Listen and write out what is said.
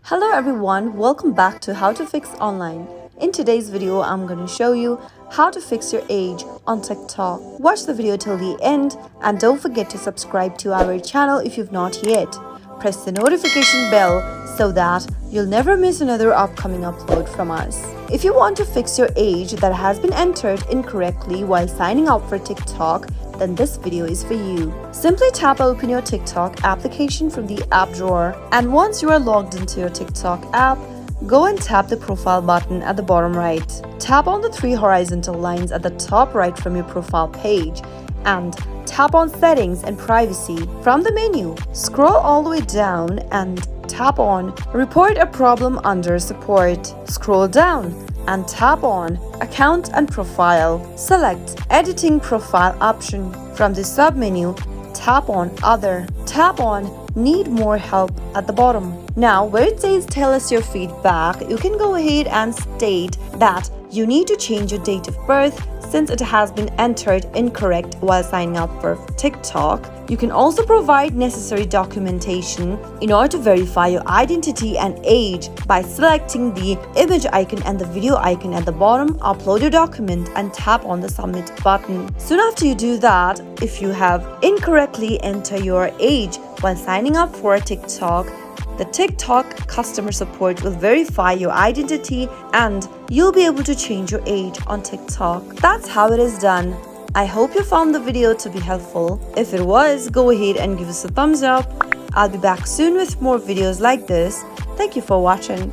Hello everyone, welcome back to How to Fix Online. In today's video, I'm going to show you how to fix your age on TikTok. Watch the video till the end and don't forget to subscribe to our channel if you've not yet. Press the notification bell so that you'll never miss another upcoming upload from us. If you want to fix your age that has been entered incorrectly while signing up for TikTok, then this video is for you. Simply tap open your TikTok application from the app drawer, and once you are logged into your TikTok app, go and tap the profile button at the bottom right. Tap on the three horizontal lines at the top right from your profile page and tap on settings and privacy. From the menu, scroll all the way down and tap on report a problem under support. Scroll down and tap on account and profile. Select editing profile option. From the submenu, tap on other. Tap on need more help at the bottom. Now where it says tell us your feedback, you can go ahead and state that you need to change your date of birth since it has been entered incorrect while signing up for TikTok. You can also provide necessary documentation in order to verify your identity and age by selecting the image icon and the video icon at the bottom. Upload your document and tap on the submit button. Soon after you do that, if you have incorrectly entered your age while signing up for TikTok, the TikTok customer support will verify your identity and you'll be able to change your age on TikTok. That's how it is done. I hope you found the video to be helpful. If it was, go ahead and give us a thumbs up. I'll be back soon with more videos like this. Thank you for watching.